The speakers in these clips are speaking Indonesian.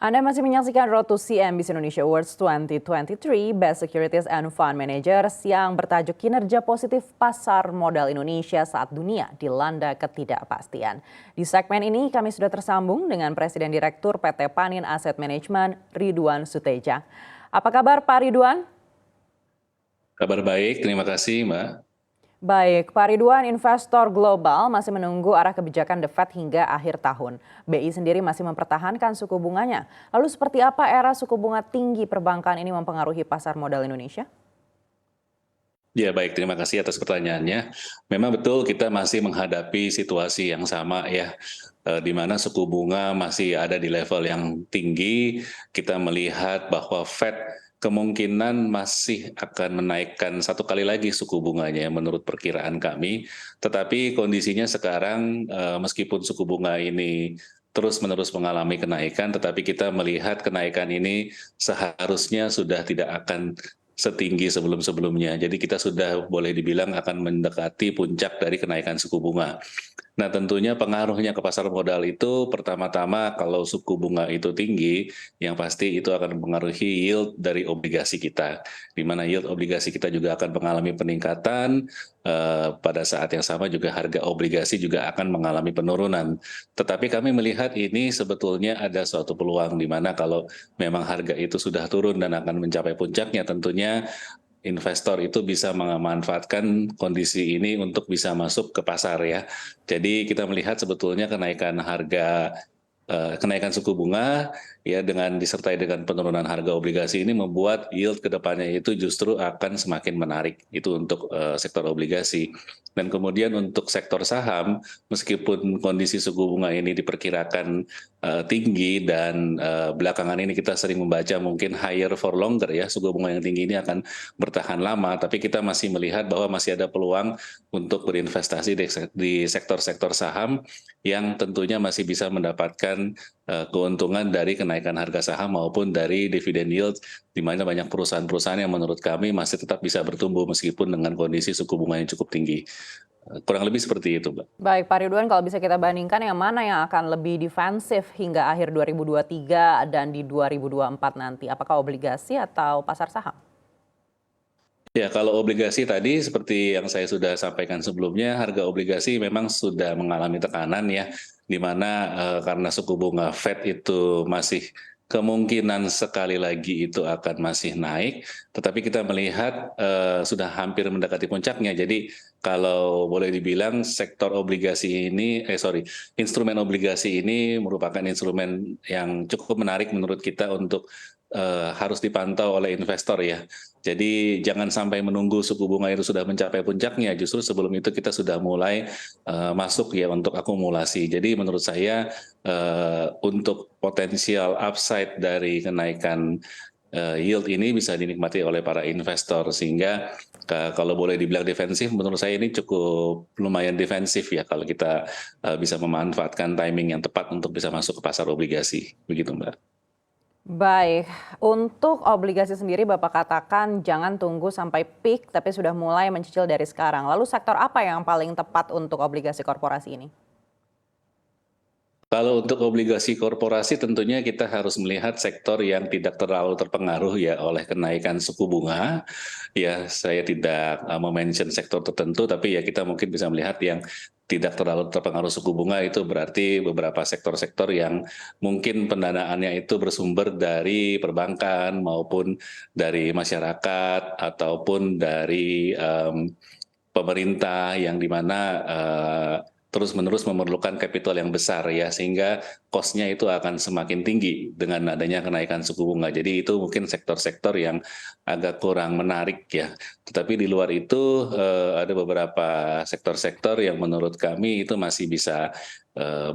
Anda masih menyaksikan Road to CNBC Indonesia Awards 2023 Best Securities and Fund Managers yang bertajuk kinerja positif pasar modal Indonesia saat dunia dilanda ketidakpastian. Di segmen ini kami sudah tersambung dengan Presiden Direktur PT Panin Asset Management Ridwan Suteja. Apa kabar Pak Ridwan? Kabar baik, terima kasih Mbak. Baik, Pak Ridwan, investor global masih menunggu arah kebijakan The Fed hingga akhir tahun. BI sendiri masih mempertahankan suku bunganya. Lalu seperti apa era suku bunga tinggi perbankan ini mempengaruhi pasar modal Indonesia? Ya baik, terima kasih atas pertanyaannya. Memang betul kita masih menghadapi situasi yang sama ya, di mana suku bunga masih ada di level yang tinggi. Kita melihat bahwa Fed kemungkinan masih akan menaikkan satu kali lagi suku bunganya menurut perkiraan kami. Tetapi kondisinya sekarang meskipun suku bunga ini terus-menerus mengalami kenaikan, tetapi kita melihat kenaikan ini seharusnya sudah tidak akan setinggi sebelum-sebelumnya. Jadi kita sudah boleh dibilang akan mendekati puncak dari kenaikan suku bunga. Nah tentunya pengaruhnya ke pasar modal itu pertama-tama kalau suku bunga itu tinggi, yang pasti itu akan mempengaruhi yield dari obligasi kita. Di mana yield obligasi kita juga akan mengalami peningkatan, pada saat yang sama juga harga obligasi juga akan mengalami penurunan. Tetapi kami melihat ini sebetulnya ada suatu peluang di mana kalau memang harga itu sudah turun dan akan mencapai puncaknya, tentunya investor itu bisa memanfaatkan kondisi ini untuk bisa masuk ke pasar ya. Jadi kita melihat sebetulnya kenaikan suku bunga ya dengan disertai dengan penurunan harga obligasi ini membuat yield ke depannya itu justru akan semakin menarik itu untuk sektor obligasi. Dan kemudian untuk sektor saham, meskipun kondisi suku bunga ini diperkirakan tinggi dan belakangan ini kita sering membaca mungkin higher for longer ya, suku bunga yang tinggi ini akan bertahan lama, tapi kita masih melihat bahwa masih ada peluang untuk berinvestasi di sektor-sektor saham yang tentunya masih bisa mendapatkan keuntungan dari kenaikan harga saham maupun dari dividen yield, di mana banyak perusahaan-perusahaan yang menurut kami masih tetap bisa bertumbuh meskipun dengan kondisi suku bunga yang cukup tinggi. Kurang lebih seperti itu, Mbak. Baik, Pak Ridwan, kalau bisa kita bandingkan yang mana yang akan lebih defensif hingga akhir 2023 dan di 2024 nanti? Apakah obligasi atau pasar saham? Ya, kalau obligasi tadi seperti yang saya sudah sampaikan sebelumnya, harga obligasi memang sudah mengalami tekanan ya, di mana karena suku bunga Fed itu masih kemungkinan sekali lagi itu akan masih naik, tetapi kita melihat sudah hampir mendekati puncaknya. Jadi kalau boleh dibilang sektor obligasi ini, instrumen obligasi ini merupakan instrumen yang cukup menarik menurut kita untuk harus dipantau oleh investor ya. Jadi jangan sampai menunggu suku bunga itu sudah mencapai puncaknya, justru sebelum itu kita sudah mulai masuk ya untuk akumulasi. Jadi menurut saya untuk potensial upside dari kenaikan yield ini bisa dinikmati oleh para investor, sehingga kalau boleh dibilang defensif, menurut saya ini cukup lumayan defensif ya kalau kita bisa memanfaatkan timing yang tepat untuk bisa masuk ke pasar obligasi. Begitu Mbak. Baik, untuk obligasi sendiri Bapak katakan jangan tunggu sampai peak tapi sudah mulai mencicil dari sekarang. Lalu sektor apa yang paling tepat untuk obligasi korporasi ini? Kalau untuk obligasi korporasi tentunya kita harus melihat sektor yang tidak terlalu terpengaruh ya oleh kenaikan suku bunga. Ya, saya tidak mention sektor tertentu, tapi ya kita mungkin bisa melihat yang tidak terlalu terpengaruh suku bunga itu berarti beberapa sektor-sektor yang mungkin pendanaannya itu bersumber dari perbankan maupun dari masyarakat ataupun dari pemerintah yang dimana terus-menerus memerlukan kapital yang besar ya, sehingga cost-nya itu akan semakin tinggi dengan adanya kenaikan suku bunga. Jadi itu mungkin sektor-sektor yang agak kurang menarik ya. Tetapi di luar itu ada beberapa sektor-sektor yang menurut kami itu masih bisa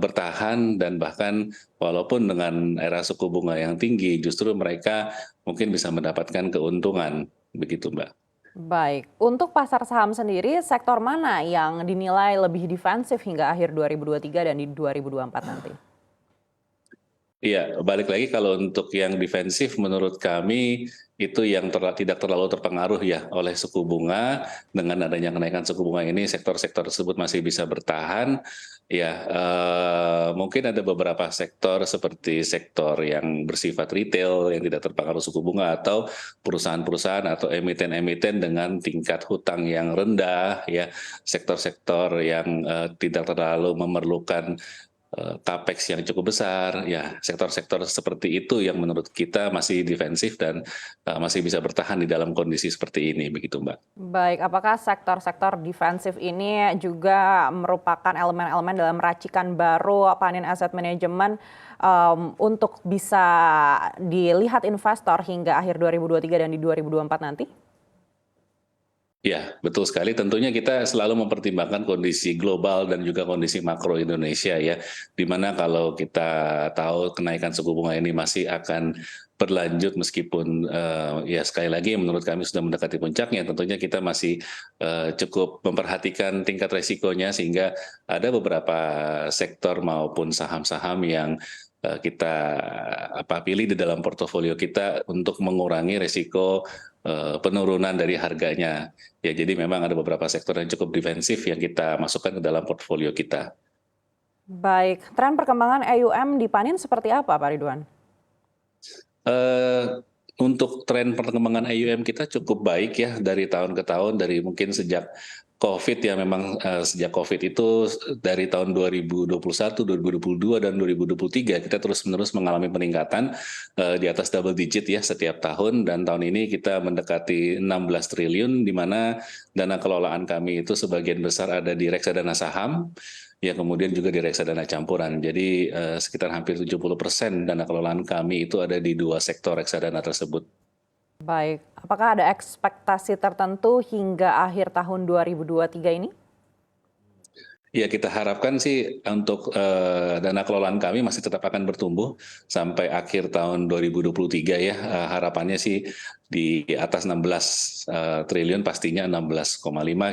bertahan, dan bahkan walaupun dengan era suku bunga yang tinggi justru mereka mungkin bisa mendapatkan keuntungan. Begitu Mbak. Baik, untuk pasar saham sendiri sektor mana yang dinilai lebih defensif hingga akhir 2023 dan di 2024 nanti? Iya, balik lagi kalau untuk yang defensif menurut kami itu yang tidak terlalu terpengaruh ya oleh suku bunga. Dengan adanya kenaikan suku bunga ini sektor-sektor tersebut masih bisa bertahan. Ya, mungkin ada beberapa sektor seperti sektor yang bersifat retail yang tidak terpengaruh suku bunga, atau perusahaan-perusahaan atau emiten-emiten dengan tingkat hutang yang rendah ya, sektor-sektor yang tidak terlalu memerlukan capex yang cukup besar, ya sektor-sektor seperti itu yang menurut kita masih defensif dan masih bisa bertahan di dalam kondisi seperti ini, begitu Mbak. Baik, apakah sektor-sektor defensif ini juga merupakan elemen-elemen dalam racikan baru Panin Asset Management untuk bisa dilihat investor hingga akhir 2023 dan di 2024 nanti? Ya, betul sekali. Tentunya kita selalu mempertimbangkan kondisi global dan juga kondisi makro Indonesia ya. Di mana kalau kita tahu kenaikan suku bunga ini masih akan berlanjut meskipun ya sekali lagi menurut kami sudah mendekati puncaknya, tentunya kita masih cukup memperhatikan tingkat resikonya sehingga ada beberapa sektor maupun saham-saham yang kita pilih di dalam portofolio kita untuk mengurangi resiko penurunan dari harganya. Ya, jadi memang ada beberapa sektor yang cukup defensif yang kita masukkan ke dalam portofolio kita. Baik, tren perkembangan AUM di Panin seperti apa Pak Ridwan? Untuk tren perkembangan AUM kita cukup baik ya dari tahun ke tahun, dari mungkin sejak COVID ya, memang sejak COVID itu dari tahun 2021, 2022, dan 2023 kita terus-menerus mengalami peningkatan di atas double digit ya setiap tahun, dan tahun ini kita mendekati 16 triliun di mana dana kelolaan kami itu sebagian besar ada di reksadana saham, ya kemudian juga di reksadana campuran. Jadi sekitar hampir 70% dana kelolaan kami itu ada di dua sektor reksadana tersebut. Baik, apakah ada ekspektasi tertentu hingga akhir tahun 2023 ini? Ya, kita harapkan sih untuk dana kelolaan kami masih tetap akan bertumbuh sampai akhir tahun 2023 ya. Harapannya sih di atas 16 triliun, pastinya 16,5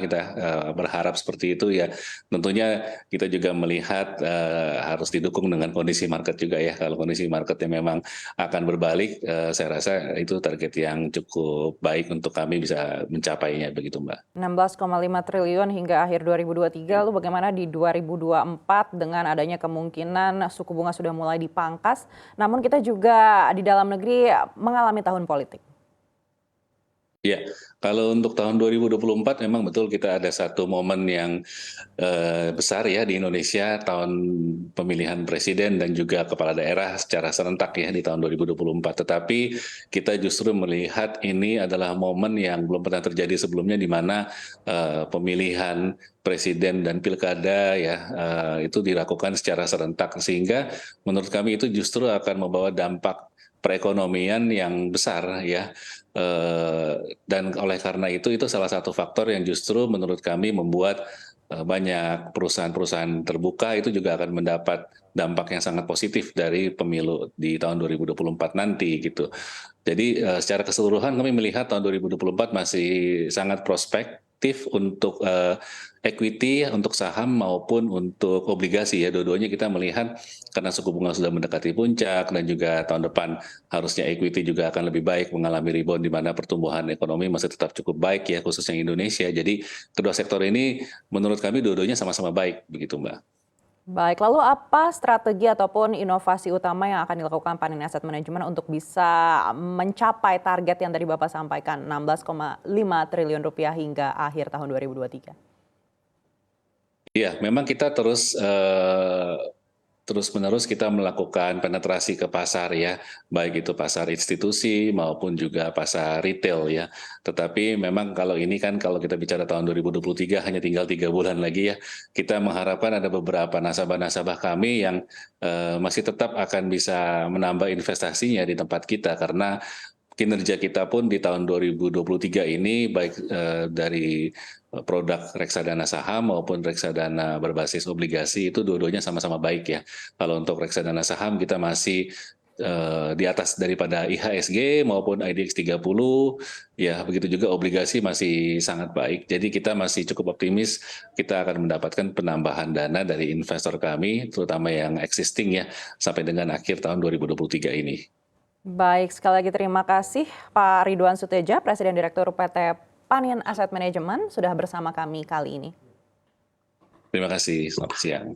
kita berharap seperti itu ya. Tentunya kita juga melihat harus didukung dengan kondisi market juga ya. Kalau kondisi marketnya memang akan berbalik, saya rasa itu target yang cukup baik untuk kami bisa mencapainya, begitu Mbak. 16,5 triliun hingga akhir 2023, lalu bagaimana di 2024 dengan adanya kemungkinan suku bunga sudah mulai dipangkas, namun kita juga di dalam negeri mengalami tahun politik. Ya, kalau untuk tahun 2024 memang betul kita ada satu momen yang besar ya di Indonesia, tahun pemilihan presiden dan juga kepala daerah secara serentak ya di tahun 2024. Tetapi kita justru melihat ini adalah momen yang belum pernah terjadi sebelumnya, di mana pemilihan presiden dan pilkada ya itu dilakukan secara serentak, sehingga menurut kami itu justru akan membawa dampak perekonomian yang besar ya. Dan oleh karena itu salah satu faktor yang justru menurut kami membuat banyak perusahaan-perusahaan terbuka itu juga akan mendapat dampak yang sangat positif dari pemilu di tahun 2024 nanti gitu. Jadi secara keseluruhan kami melihat tahun 2024 masih sangat prospektif untuk equity, untuk saham maupun untuk obligasi ya. Dua-duanya kita melihat karena suku bunga sudah mendekati puncak, dan juga tahun depan harusnya equity juga akan lebih baik, mengalami rebound di mana pertumbuhan ekonomi masih tetap cukup baik ya, khususnya Indonesia. Jadi kedua sektor ini menurut kami dua-duanya sama-sama baik, begitu Mbak. Baik, lalu apa strategi ataupun inovasi utama yang akan dilakukan Panin Asset Management untuk bisa mencapai target yang tadi Bapak sampaikan, 16,5 triliun rupiah hingga akhir tahun 2023? Iya, memang kita terus-menerus kita melakukan penetrasi ke pasar ya, baik itu pasar institusi maupun juga pasar retail ya. Tetapi memang kalau ini kan kalau kita bicara tahun 2023 hanya tinggal 3 bulan lagi ya, kita mengharapkan ada beberapa nasabah-nasabah kami yang masih tetap akan bisa menambah investasinya di tempat kita, karena kinerja kita pun di tahun 2023 ini baik dari produk reksadana saham maupun reksadana berbasis obligasi itu dua-duanya sama-sama baik ya. Kalau untuk reksadana saham kita masih di atas daripada IHSG maupun IDX 30, ya begitu juga obligasi masih sangat baik. Jadi kita masih cukup optimis kita akan mendapatkan penambahan dana dari investor kami, terutama yang existing ya, sampai dengan akhir tahun 2023 ini. Baik, sekali lagi terima kasih Pak Ridwan Suteja, Presiden Direktur PT Panin Asset Management, sudah bersama kami kali ini. Terima kasih, selamat siang.